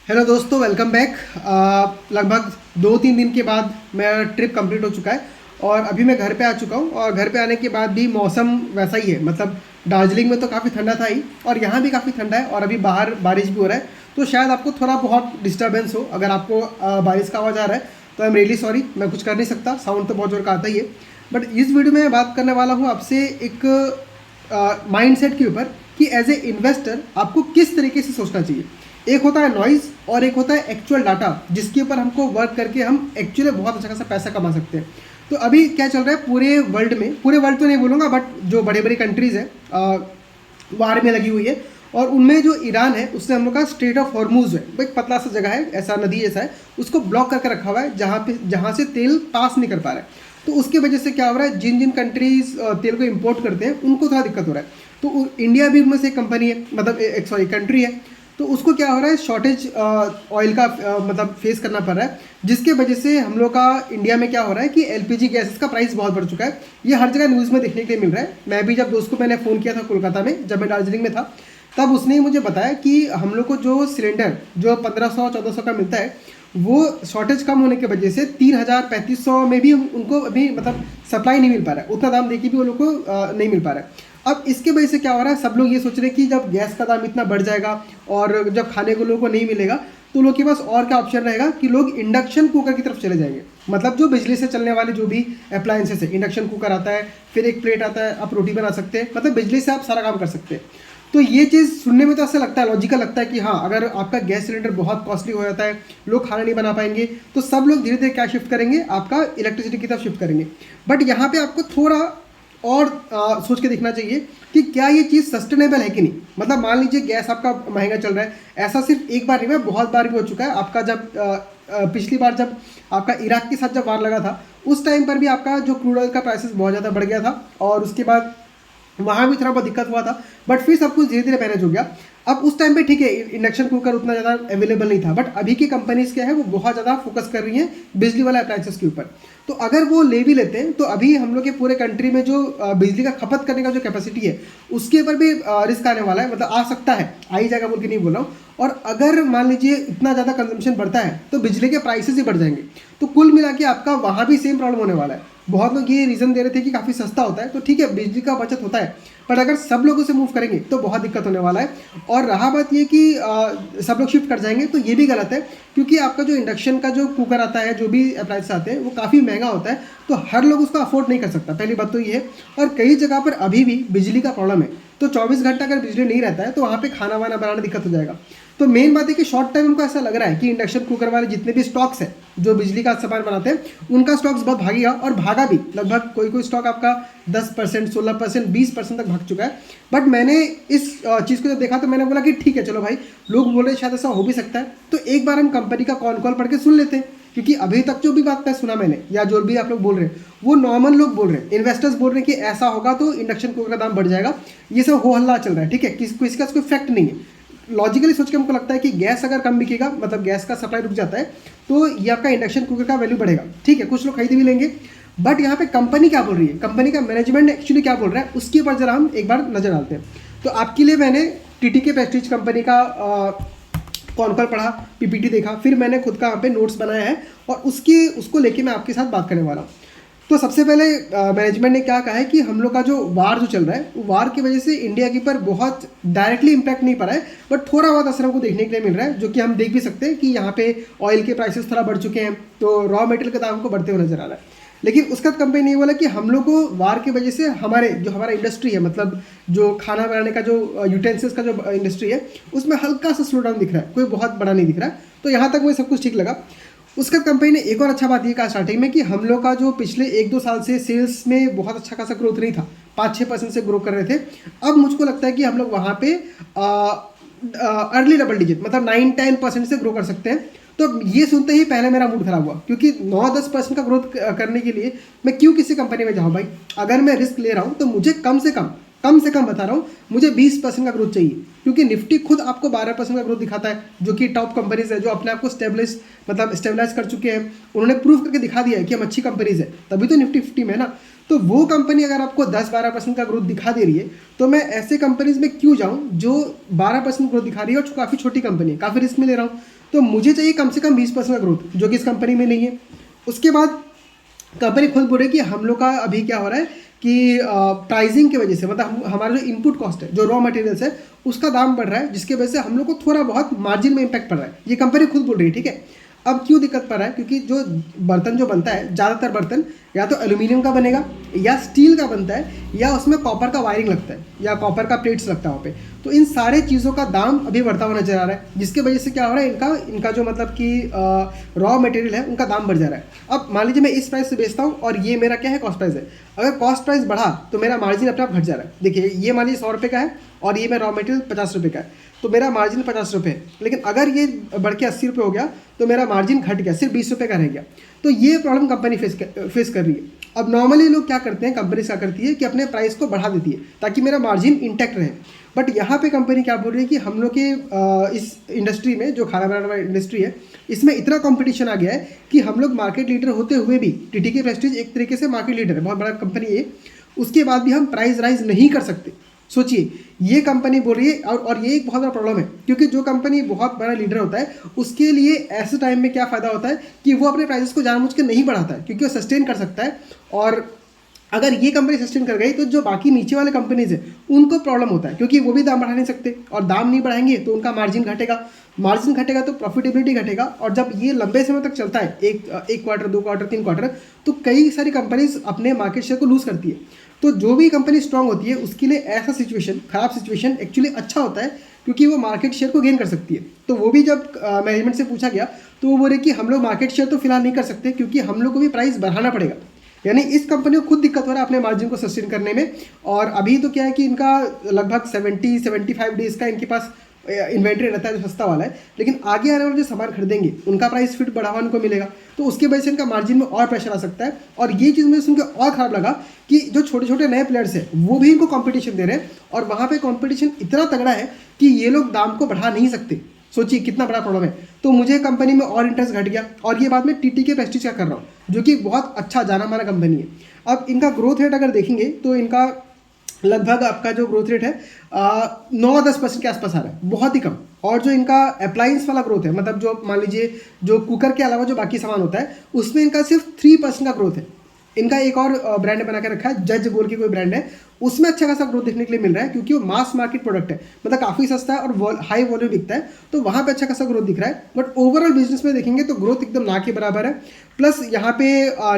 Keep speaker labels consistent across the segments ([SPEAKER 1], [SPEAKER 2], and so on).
[SPEAKER 1] Hello दोस्तों, welcome back. लगभग 2-3 दिन के बाद मेरा ट्रिप कंप्लीट हो चुका है और अभी मैं घर पे आ चुका हूँ। और घर पे आने के बाद भी मौसम वैसा ही है, मतलब दार्जिलिंग में तो काफ़ी ठंडा था ही और यहाँ भी काफ़ी ठंडा है और अभी बाहर बारिश भी हो रहा है। तो शायद आपको थोड़ा बहुत डिस्टर्बेंस हो, अगर आपको बारिश का आवाज़ आ रहा है तो आई एम रियली सॉरी। मैं कुछ कर नहीं सकता, साउंड तो बहुत जोर का आता ही है। बट इस वीडियो में मैं बात करने वाला हूँ आपसे एक माइंडसेट के ऊपर कि एज ए इन्वेस्टर आपको किस तरीके से सोचना चाहिए। एक होता है नॉइज़ और एक होता है एक्चुअल डाटा, जिसके ऊपर हमको वर्क करके हम एक्चुअली बहुत अच्छा खासा पैसा कमा सकते हैं। तो अभी क्या चल रहा है पूरे वर्ल्ड में, पूरे वर्ल्ड तो नहीं बोलूँगा बट जो बड़े बड़ी कंट्रीज़ हैं वार में लगी हुई है। और उनमें जो ईरान है उसने हम लोग का स्ट्रेट ऑफ हॉर्मूज है, वो एक पतला सा जगह है, ऐसा नदी ऐसा है, उसको ब्लॉक करके रखा हुआ है जहाँ से तेल पास नहीं कर पा रहा है। तो उसकी वजह से क्या हो रहा है, जिन जिन कंट्रीज तेल को इंपोर्ट करते हैं उनको थोड़ा दिक्कत हो रहा है। तो इंडिया भी उनमें से एक कंपनी है, मतलब एक सॉरी कंट्री है। तो उसको क्या हो रहा है, शॉर्टेज ऑयल का मतलब फेस करना पड़ रहा है, जिसके वजह से हम लोग का इंडिया में क्या हो रहा है कि एलपीजी गैसेस का प्राइस बहुत बढ़ चुका है। ये हर जगह न्यूज़ में देखने के लिए मिल रहा है। मैं भी जब दोस्त को मैंने फ़ोन किया था कोलकाता में, जब मैं दार्जिलिंग में था, तब उसने ही मुझे बताया कि हम लोग को जो सिलेंडर जो 1500-1400 का मिलता है, वो शॉर्टेज कम होने की वजह से 3000-3500 में भी उनको अभी मतलब सप्लाई नहीं मिल पा रहा है, उतना दाम देके भी वो लोग को नहीं मिल पा रहा है। अब इसके वजह से क्या हो रहा है, सब लोग ये सोच रहे हैं कि जब गैस का दाम इतना बढ़ जाएगा और जब खाने को लोगों को नहीं मिलेगा तो लोग के पास और क्या ऑप्शन रहेगा कि लोग इंडक्शन कुकर की तरफ चले जाएंगे। मतलब जो बिजली से चलने वाले जो भी अप्लायंसेस है, इंडक्शन कुकर आता है, फिर एक प्लेट आता है, आप रोटी बना सकते हैं, मतलब बिजली से आप सारा काम कर सकते हैं। तो ये चीज़ सुनने में तो ऐसा लगता है, लॉजिकल लगता है कि हाँ, अगर आपका गैस सिलेंडर बहुत कॉस्टली हो जाता है, लोग खाना नहीं बना पाएंगे, तो सब लोग धीरे धीरे क्या शिफ्ट करेंगे, आपका इलेक्ट्रिसिटी की तरफ शिफ्ट करेंगे। बट यहाँ पे आपको थोड़ा और सोच के देखना चाहिए कि क्या ये चीज़ सस्टेनेबल है कि नहीं। मतलब मान लीजिए गैस आपका महंगा चल रहा है, ऐसा सिर्फ एक बार नहीं है, बहुत बार भी हो चुका है। आपका जब पिछली बार जब आपका इराक के साथ जब वार लगा था, उस टाइम पर भी आपका जो क्रूड ऑयल का प्राइसेस बहुत ज़्यादा बढ़ गया था और उसके बाद वहाँ भी थोड़ा बहुत दिक्कत हुआ था, बट फिर सब कुछ धीरे धीरे मैनेज हो गया। अब उस टाइम पे ठीक है, इंडक्शन कुकर उतना ज़्यादा अवेलेबल नहीं था, बट अभी की कंपनीज क्या है, वो बहुत ज़्यादा फोकस कर रही हैं बिजली वाले अप्लायंसेस के ऊपर। तो अगर वो ले भी लेते हैं तो अभी हम लोग के पूरे कंट्री में जो बिजली का खपत करने का जो कैपेसिटी है, उसके ऊपर भी रिस्क आने वाला है। मतलब आ सकता है, आ ही जाएगा बोल के नहीं बोल रहा हूँ। और अगर मान लीजिए इतना ज़्यादा कंजम्पशन बढ़ता है तो बिजली के प्राइसेस ही बढ़ जाएंगे। तो कुल मिला के आपका वहाँ भी सेम प्रॉब्लम होने वाला है। बहुत लोग ये रीज़न दे रहे थे कि काफ़ी सस्ता होता है, तो ठीक है, बिजली का बचत होता है, पर अगर सब लोग उसे मूव करेंगे तो बहुत दिक्कत होने वाला है। और रहा बात ये कि सब लोग शिफ्ट कर जाएंगे, तो ये भी गलत है, क्योंकि आपका जो इंडक्शन का जो कुकर आता है, जो भी अप्लायंस आते हैं, वो काफ़ी महंगा होता है, तो हर लोग उसको अफोर्ड नहीं कर सकता। पहली बात तो ये है। और कई जगह पर अभी भी बिजली का प्रॉब्लम है, तो 24 घंटा अगर बिजली नहीं रहता है तो वहाँ पे खाना वाना बनाना दिक्कत हो जाएगा। तो मेन बात है कि शॉर्ट टाइम हमको ऐसा लग रहा है कि इंडक्शन कुकर वाले जितने भी स्टॉक्स हैं जो बिजली का सामान बनाते हैं, उनका स्टॉक्स बहुत भागेगा और भागा भी। लगभग कोई कोई स्टॉक आपका 10%, 16%, 20% तक भाग चुका है। बट मैंने इस चीज़ को जब देखा तो मैंने बोला कि ठीक है, चलो भाई, लोग बोल रहे शायद ऐसा हो भी सकता है, तो एक बार हम कंपनी का कॉन कॉल पढ़ के सुन लेते हैं। क्योंकि अभी तक जो भी बात मैं सुना मैंने, या जो भी आप लोग बोल रहे हैं, वो नॉर्मल लोग बोल रहे हैं, इन्वेस्टर्स बोल रहे हैं कि ऐसा होगा तो इंडक्शन कुकर का दाम बढ़ जाएगा। ये सब हो हल्ला चल रहा है, ठीक है, किसी का कोई फैक्ट नहीं है। लॉजिकली सोच के हमको लगता है कि गैस अगर कम बिकेगा, मतलब गैस का सप्लाई रुक जाता है, तो ये आपका इंडक्शन कुकर का वैल्यू बढ़ेगा। ठीक है, कुछ लोग खरीद भी लेंगे। बट यहाँ पे कंपनी क्या बोल रही है, कंपनी का मैनेजमेंट एक्चुअली क्या बोल रहा है, उसके ऊपर जरा हम एक बार नजर डालते हैं। तो आपके लिए मैंने टीटीके प्रेस्टीज कंपनी का कॉन कॉल पढ़ा, पीपीटी देखा, फिर मैंने खुद का यहाँ पे नोट्स बनाया है और उसको लेके मैं आपके साथ बात करने वाला हूँ। तो सबसे पहले मैनेजमेंट ने क्या कहा है कि हम लोग का जो वार जो चल रहा है, वो वार की वजह से इंडिया के ऊपर बहुत डायरेक्टली इंपैक्ट नहीं पड़ा है, बट थोड़ा बहुत असर हमको देखने के लिए मिल रहा है, जो कि हम देख भी सकते हैं कि यहाँ पे ऑयल के प्राइसेस थोड़ा बढ़ चुके हैं, तो रॉ मटेरियल का दाम हमको बढ़ते हुए नजर आ रहा है। लेकिन उसका कंपनी ने बोला कि हम लोग को वार की वजह से हमारा इंडस्ट्री है, मतलब जो खाना बनाने का जो यूटेंसिल्स का जो इंडस्ट्री है, उसमें हल्का सा स्लो डाउन दिख रहा है, कोई बहुत बड़ा नहीं दिख रहा है। तो यहाँ तक मुझे सब कुछ ठीक लगा। उसका कंपनी ने एक और अच्छा बात ये कहा स्टार्टिंग में कि हम लोग का जो पिछले 1-2 साल से सेल्स में बहुत अच्छा खासा ग्रोथ नहीं था, 5-6% से ग्रो कर रहे थे। अब मुझको लगता है कि हम लोग वहाँ पे अर्ली डबल डिजिट, मतलब 9-10% से ग्रो कर सकते हैं। तो ये सुनते ही पहले मेरा मूड खराब हुआ, क्योंकि 9-10% का ग्रोथ करने के लिए मैं क्यों किसी कंपनी में जाऊँ भाई। अगर मैं रिस्क ले रहा हूँ तो मुझे कम से कम बता रहा हूँ, मुझे 20% का ग्रोथ चाहिए, क्योंकि निफ्टी खुद आपको 12% का ग्रोथ दिखाता है, जो कि टॉप कंपनीज है, जो अपने आप को स्टेबलाइज कर चुके हैं। उन्होंने प्रूव करके दिखा दिया है कि हम अच्छी कंपनीज है, तभी तो निफ्टी 50 में है ना। तो वो कंपनी अगर आपको 10-12% का ग्रोथ दिखा दे रही है, तो मैं ऐसे कंपनीज में क्यों जाऊँ जो 12% ग्रोथ दिखा रही है और काफ़ी छोटी कंपनी है, काफ़ी रिस्क में ले रहा हूँ। तो मुझे चाहिए कम से कम 20% का ग्रोथ, जो कि इस कंपनी में नहीं है। उसके बाद कंपनी खुद बोल रही है कि हम लोग का अभी क्या हो रहा है कि प्राइसिंग की वजह से, मतलब हमारा जो इनपुट कॉस्ट है, जो रॉ मटेरियल्स है, उसका दाम बढ़ रहा है, जिसकी वजह से हम लोग को थोड़ा बहुत मार्जिन में इम्पैक्ट पड़ रहा है। ये कंपनी खुद बोल रही है, ठीक है। अब क्यों दिक्कत पड़ रहा है? क्योंकि जो बर्तन जो बनता है, ज़्यादातर बर्तन या तो एल्यूमिनियम का बनेगा या स्टील का बनता है, या उसमें कॉपर का वायरिंग लगता है या कॉपर का प्लेट्स लगता है वहाँ पे। तो इन सारे चीज़ों का दाम अभी बढ़ता हुआ नजर आ रहा है, जिसकी वजह से क्या हो रहा है, इनका जो मतलब कि रॉ मटेरियल है उनका दाम बढ़ जा रहा है। अब मान लीजिए मैं इस प्राइस से बेचता हूँ और ये मेरा क्या है, कॉस्ट प्राइस है। अगर कॉस्ट प्राइस बढ़ा तो मेरा मार्जिन अपने आप घट जा रहा है। देखिए ये मान लीजिए 100 रुपये का है और ये मेरा रॉ मटेरियल 50 रुपये का है, तो मेरा मार्जिन 50 रुपये है। लेकिन अगर ये बढ़ के 80 रुपये हो गया तो मेरा मार्जिन घट गया, सिर्फ 20 रुपये का रह गया। तो ये प्रॉब्लम कंपनी फेस कर रही है। अब नॉर्मली लोग क्या करते हैं, कंपनी क्या करती है कि अपने प्राइस को बढ़ा देती है ताकि मेरा मार्जिन इंटैक्ट रहे। बट यहाँ पे कंपनी क्या बोल रही है कि हम लोग के इस इंडस्ट्री में, जो खाना बनाने वाली इंडस्ट्री है, इसमें इतना कंपटीशन आ गया है कि हम लोग मार्केट लीडर होते हुए भी, टीटीके प्रेस्टीज एक तरीके से मार्केट लीडर है, बहुत बड़ा कंपनी है, उसके बाद भी हम प्राइस राइज नहीं कर सकते। सोचिए, ये कंपनी बोल रही है। और ये एक बहुत बड़ा प्रॉब्लम है, क्योंकि जो कंपनी बहुत बड़ा लीडर होता है उसके लिए ऐसे टाइम में क्या फ़ायदा होता है कि वो अपने प्राइसेस को जानबूझ के नहीं बढ़ाता है, क्योंकि वो सस्टेन कर सकता है। और अगर ये कंपनी सस्टेन कर गई तो जो बाकी नीचे वाले कंपनीज है उनको प्रॉब्लम होता है, क्योंकि वो भी दाम बढ़ा नहीं सकते, और दाम नहीं बढ़ाएंगे तो उनका मार्जिन घटेगा, मार्जिन घटेगा तो प्रॉफिटेबिलिटी घटेगा। और जब ये लंबे समय तक चलता है, एक क्वार्टर, 2 क्वार्टर, 3 क्वार्टर, तो कई सारी कंपनीज अपने मार्केट शेयर को लूज करती है। तो जो भी कंपनी स्ट्रांग होती है उसके लिए ऐसा सिचुएशन, खराब सिचुएशन एक्चुअली अच्छा होता है, क्योंकि वो मार्केट शेयर को गेन कर सकती है। तो वो भी जब मैनेजमेंट से पूछा गया तो वो बोले कि हम लोग मार्केट शेयर तो फिलहाल नहीं कर सकते, क्योंकि हम लोग को भी प्राइस बढ़ाना पड़ेगा। यानी इस कंपनी को खुद दिक्कत हो रहा है अपने मार्जिन को सस्टेन करने में। और अभी तो क्या है कि इनका लगभग 70-75 डेज का इनके पास इन्वेंट्री रहता है, जो सस्ता वाला है। लेकिन आगे आने वाले जो सामान खरीदेंगे उनका प्राइस फिर बढ़ावा उनको मिलेगा, तो उसके वजह से इनका मार्जिन में और प्रेशर आ सकता है। और ये चीज़ मुझे सुनकर और ख़राब लगा कि जो छोटे छोटे नए प्लेयर्स हैं वो भी इनको कंपटीशन दे रहे हैं, और वहाँ पे कंपटीशन इतना तगड़ा है कि ये लोग दाम को बढ़ा नहीं सकते। सोचिए कितना बड़ा प्रॉब्लम है। तो मुझे कंपनी में और इंटरेस्ट घट गया। और ये बात मैं टीटीके प्रेस्टीज का कर रहा हूँ, जो कि बहुत अच्छा जाना माना कंपनी है। अब इनका ग्रोथ रेट अगर देखेंगे तो इनका लगभग आपका जो ग्रोथ रेट है 9-10% के आसपास आ रहा है, बहुत ही कम। और जो इनका अप्लायंस वाला ग्रोथ है, मतलब जो मान लीजिए जो कुकर के अलावा जो बाकी सामान होता है, उसमें इनका सिर्फ 3% का ग्रोथ है। इनका एक और ब्रांड बना के रखा है, जज बोल के कोई ब्रांड है, उसमें अच्छा खासा ग्रोथ देखने के लिए मिल रहा है, क्योंकि वो मास मार्केट प्रोडक्ट है, मतलब काफ़ी सस्ता है और हाई वॉल्यूम बिकता है, तो वहाँ पे अच्छा खासा ग्रोथ दिख रहा है। बट ओवरऑल बिजनेस में देखेंगे तो ग्रोथ एकदम ना के बराबर है। प्लस यहाँ पे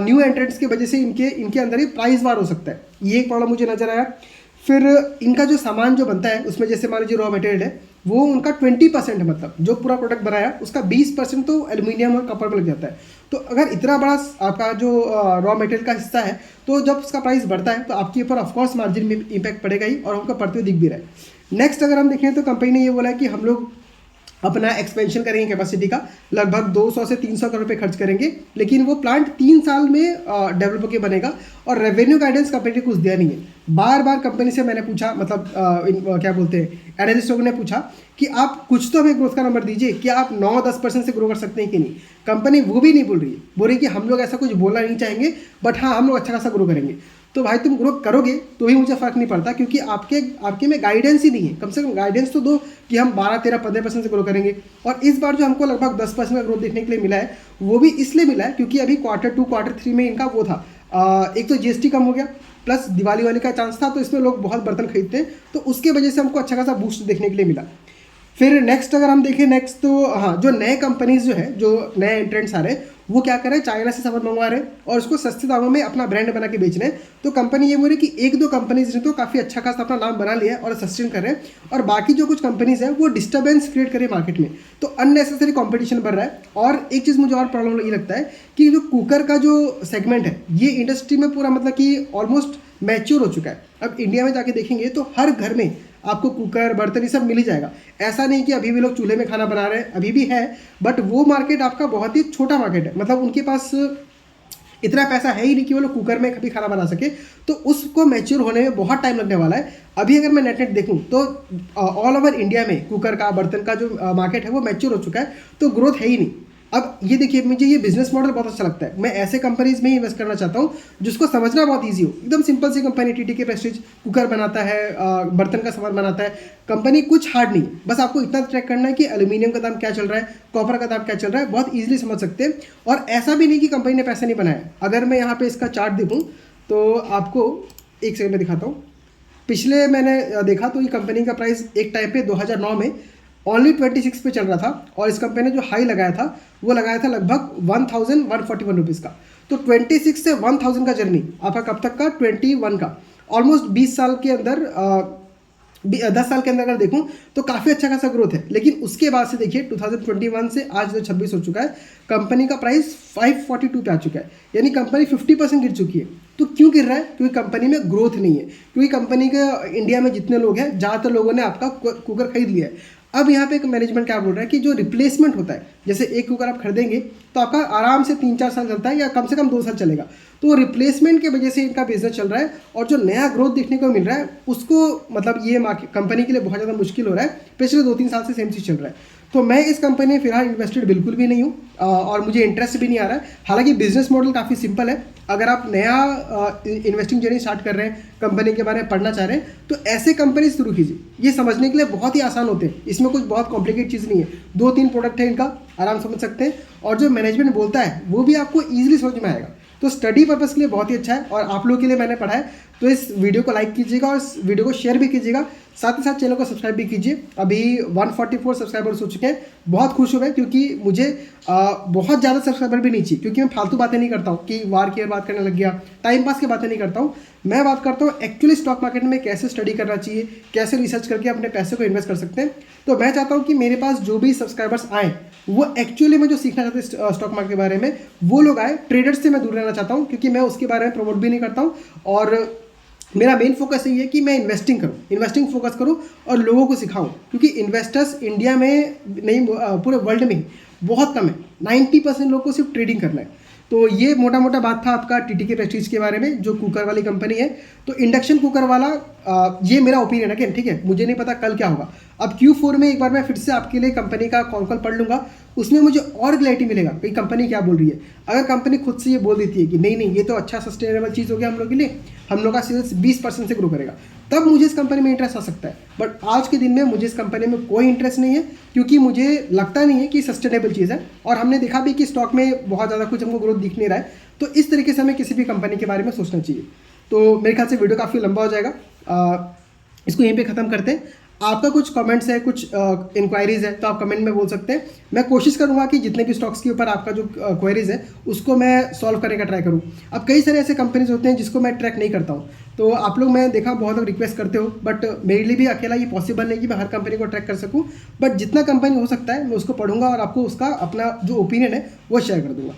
[SPEAKER 1] न्यू एंट्रेंट्स की वजह से इनके अंदर ही प्राइस वार हो सकता है, ये एक प्रॉब्लम मुझे नजर आया। फिर इनका जो सामान जो बनता है उसमें जैसे मान लीजिए रॉ मटेरियल है, वो उनका 20% है, मतलब जो पूरा प्रोडक्ट बनाया उसका 20% तो एल्यूमिनियम और कपड़ में लग जाता है। तो अगर इतना बड़ा आपका जो रॉ मटेरियल का हिस्सा है, तो जब उसका प्राइस बढ़ता है तो आपके ऊपर ऑफकोर्स मार्जिन में इम्पैक्ट पड़ेगा ही, और उनका पड़ते हुए दिख भी रहा है। नेक्स्ट अगर हम देखें तो कंपनी ने ये बोला है कि हम लोग अपना एक्सपेंशन करेंगे कैपेसिटी का, लगभग 200 से 300 करोड़ रुपए खर्च करेंगे, लेकिन वो प्लांट 3 साल में डेवलप होकर बनेगा। और रेवेन्यू गाइडेंस कंपनी ने कुछ दिया नहीं है। बार बार कंपनी से मैंने पूछा, मतलब क्या बोलते हैं, एनालिस्ट लोगों ने पूछा कि आप कुछ तो हमें ग्रोथ का नंबर दीजिए, कि आप 9-10% से ग्रो कर सकते हैं कि नहीं। कंपनी वो भी नहीं बोल रही है, बोल रही कि हम लोग ऐसा कुछ बोलना नहीं चाहेंगे, बट हाँ हम लोग अच्छा खासा ग्रो करेंगे। तो भाई तुम ग्रो करोगे तो भी मुझे फ़र्क नहीं पड़ता, क्योंकि आपके में गाइडेंस ही नहीं है। कम से कम गाइडेंस तो दो कि हम 12-13-15% से ग्रो करेंगे। और इस बार जो हमको लगभग 10% का ग्रोथ देखने के लिए मिला है, वो भी इसलिए मिला है क्योंकि अभी Q2 Q3 में इनका वो था, एक तो जीएसटी कम हो गया, प्लस दिवाली वाली का चांस था, तो इसमें लोग बहुत बर्तन खरीदते हैं, तो उसके वजह से हमको अच्छा खासा बूस्ट देखने के लिए मिला। फिर नेक्स्ट अगर हम देखें, नेक्स्ट तो हाँ, जो नए कंपनीज जो है, जो नए एंट्रेंट्स आ रहे हैं, वो क्या कर रहे हैं, चाइना से सामान मंगवा रहे हैं और उसको सस्ते दामों में अपना ब्रांड बना के बेच रहे हैं। तो कंपनी ये बोल रही है कि 1-2 कंपनीज ने तो काफ़ी अच्छा खासा अपना नाम बना लिया है और सस्टेन कर रहे हैं, और बाकी जो कुछ कंपनीज हैं वो डिस्टर्बेंस क्रिएट करे मार्केट में, तो अननेसेसरी कॉम्पिटिशन बढ़ रहा है। और एक चीज़ मुझे और प्रॉब्लम ये लगता है कि जो कुकर का जो सेगमेंट है, ये इंडस्ट्री में पूरा मतलब कि ऑलमोस्ट मैच्योर हो चुका है। अब इंडिया में जाके देखेंगे तो हर घर में आपको कुकर, बर्तन ये सब मिल ही जाएगा। ऐसा नहीं कि अभी भी लोग चूल्हे में खाना बना रहे हैं, अभी भी है, बट वो मार्केट आपका बहुत ही छोटा मार्केट है। मतलब उनके पास इतना पैसा है ही नहीं कि वो लोग कुकर में कभी खाना बना सके, तो उसको मैच्योर होने में बहुत टाइम लगने वाला है। अभी अगर मैं नेट देखूं तो ऑल ओवर इंडिया में कुकर का, बर्तन का जो मार्केट है वो मैच्योर हो चुका है, तो ग्रोथ है ही नहीं। अब ये देखिए, मुझे ये बिजनेस मॉडल बहुत अच्छा लगता है। मैं ऐसे कंपनीज में ही इन्वेस्ट करना चाहता हूँ जिसको समझना बहुत ईजी हो। एकदम सिंपल सी कंपनी, टीटीके प्रेस्टीज कुकर बनाता है, बर्तन का सामान बनाता है। कंपनी कुछ हार्ड नहीं है, बस आपको इतना ट्रैक करना है कि एल्यूमिनियम का दाम क्या चल रहा है, कॉपर का दाम क्या चल रहा है, बहुत ईजिली समझ सकते हैं। और ऐसा भी नहीं कि कंपनी ने पैसा नहीं बनाया। अगर मैं यहाँ पे इसका चार्ट देखूँ तो आपको एक सेकंड में दिखाता हूँ। पिछले मैंने देखा तो ये कंपनी का प्राइस एक टाइम पे 2009 में ओनली 26 पे चल रहा था, और इस कंपनी ने जो हाई लगाया था वो लगाया था लगभग 1141 रुपीज़ का। तो 26 से 1000 का जर्नी आपका कब तक का, 21 का, ऑलमोस्ट 20 साल के अंदर 10 साल के अंदर अगर देखूं तो काफ़ी अच्छा खासा ग्रोथ है। लेकिन उसके बाद से देखिए 2021 से आज जो 26 हो चुका है, कंपनी का प्राइस 542 पे आ चुका है, यानी कंपनी 50% गिर चुकी है। तो क्यों गिर रहा है? क्योंकि कंपनी में ग्रोथ नहीं है, क्योंकि कंपनी के इंडिया में जितने लोग हैं, ज़्यादातर लोगों ने आपका कुकर खरीद लिया है। अब यहाँ पे एक मैनेजमेंट क्या बोल रहा है कि जो रिप्लेसमेंट होता है, जैसे एक कुकर आप खरीदेंगे तो आपका आराम से 3-4 साल चलता है, या कम से कम 2 साल चलेगा। तो रिप्लेसमेंट की वजह से इनका बिजनेस चल रहा है, और जो नया ग्रोथ देखने को मिल रहा है उसको मतलब ये कंपनी के लिए बहुत ज़्यादा मुश्किल हो रहा है। पिछले 2-3 साल से सेम चीज़ चल रहा है। तो मैं इस कंपनी में फिलहाल इन्वेस्टेड बिल्कुल भी नहीं हूँ, और मुझे इंटरेस्ट भी नहीं आ रहा है। हालांकि बिजनेस मॉडल काफ़ी सिंपल है। अगर आप नया इन्वेस्टिंग जर्नी स्टार्ट कर रहे हैं, कंपनी के बारे में पढ़ना चाह रहे हैं, तो ऐसे कंपनी शुरू कीजिए। ये समझने के लिए बहुत ही आसान होते हैं, इसमें कुछ बहुत कॉम्प्लिकेट चीज़ नहीं है। 2-3 प्रोडक्ट है इनका, आराम समझ सकते हैं, और जो मैनेजमेंट बोलता है वो भी आपको ईजिली समझ में आएगा। तो स्टडी पर्पज़ के लिए बहुत ही अच्छा है, और आप लोगों के लिए मैंने पढ़ा है। तो इस वीडियो को लाइक कीजिएगा और इस वीडियो को शेयर भी कीजिएगा, साथ ही साथ चैनल को सब्सक्राइब भी कीजिए। अभी 144 सब्सक्राइबर्स हो चुके हैं, बहुत खुश हुए, क्योंकि मुझे बहुत ज़्यादा सब्सक्राइबर भी नहीं चाहिए, क्योंकि मैं फालतू बातें नहीं करता हूँ कि वार की बात करने लग गया, टाइम पास की बातें नहीं करता हूँ। मैं बात करता हूँ एक्चुअली स्टॉक मार्केट में कैसे स्टडी करना चाहिए, कैसे रिसर्च करके अपने पैसे को इन्वेस्ट कर सकते हैं। तो मैं चाहता हूँ कि मेरे पास जो भी सब्सक्राइबर्स आए वो एक्चुअली में जो सीखना चाहते हैं स्टॉक मार्केट के बारे में, वो लोग आए। ट्रेडर्स से मैं दूर रहना चाहता हूँ, क्योंकि मैं उसके बारे में प्रमोट भी नहीं करता हूँ, और मेरा मेन फोकस यही है कि मैं इन्वेस्टिंग फोकस करूं और लोगों को सिखाऊं, क्योंकि इन्वेस्टर्स इंडिया में नहीं, पूरे वर्ल्ड में ही बहुत कम है। 90% लोगों को सिर्फ ट्रेडिंग करना है। तो ये मोटा मोटा बात था आपका टीटीके प्रेस्टीज के बारे में, जो कुकर वाली कंपनी है। तो इंडक्शन कुकर वाला ये मेरा ओपिनियन है, ठीक है, मुझे नहीं पता कल क्या होगा। अब Q4 में एक बार मैं फिर से आपके लिए कंपनी का कॉल पढ़ लूँगा, उसमें मुझे और क्लैरिटी मिलेगा कि कंपनी क्या बोल रही है। अगर कंपनी खुद से ये बोल देती है कि नहीं नहीं ये तो अच्छा सस्टेनेबल चीज़ हो गया हम लोग के लिए, हम लोग का सेल्स 20% से ग्रो करेगा, तब मुझे इस कंपनी में इंटरेस्ट आ सकता है। बट आज के दिन में मुझे इस कंपनी में कोई इंटरेस्ट नहीं है, क्योंकि मुझे लगता नहीं है कि सस्टेनेबल चीज़ है, और हमने देखा भी कि स्टॉक में बहुत ज़्यादा कुछ हमको ग्रोथ दिख नहीं रहा है। तो इस तरीके से हमें किसी भी कंपनी के बारे में सोचना चाहिए। तो मेरे ख्याल से वीडियो काफ़ी लंबा हो जाएगा, इसको यहीं पे ख़त्म करते हैं। आपका कुछ कमेंट्स है, कुछ इंक्वायरीज़ है, तो आप कमेंट में बोल सकते हैं। मैं कोशिश करूंगा कि जितने भी स्टॉक्स के ऊपर आपका जो क्वेरीज है उसको मैं सॉल्व करने का ट्राई करूं। अब कई सारे ऐसे कंपनीज होते हैं जिसको मैं ट्रैक नहीं करता हूं, तो आप लोग, मैं देखा बहुत लोग रिक्वेस्ट करते हो, बट मेरे लिए भी अकेला ये पॉसिबल नहीं कि मैं हर कंपनी को ट्रैक कर सकूँ। बट जितना कंपनी हो सकता है मैं उसको पढ़ूंगा और आपको उसका अपना जो ओपिनियन है वो शेयर कर दूंगा।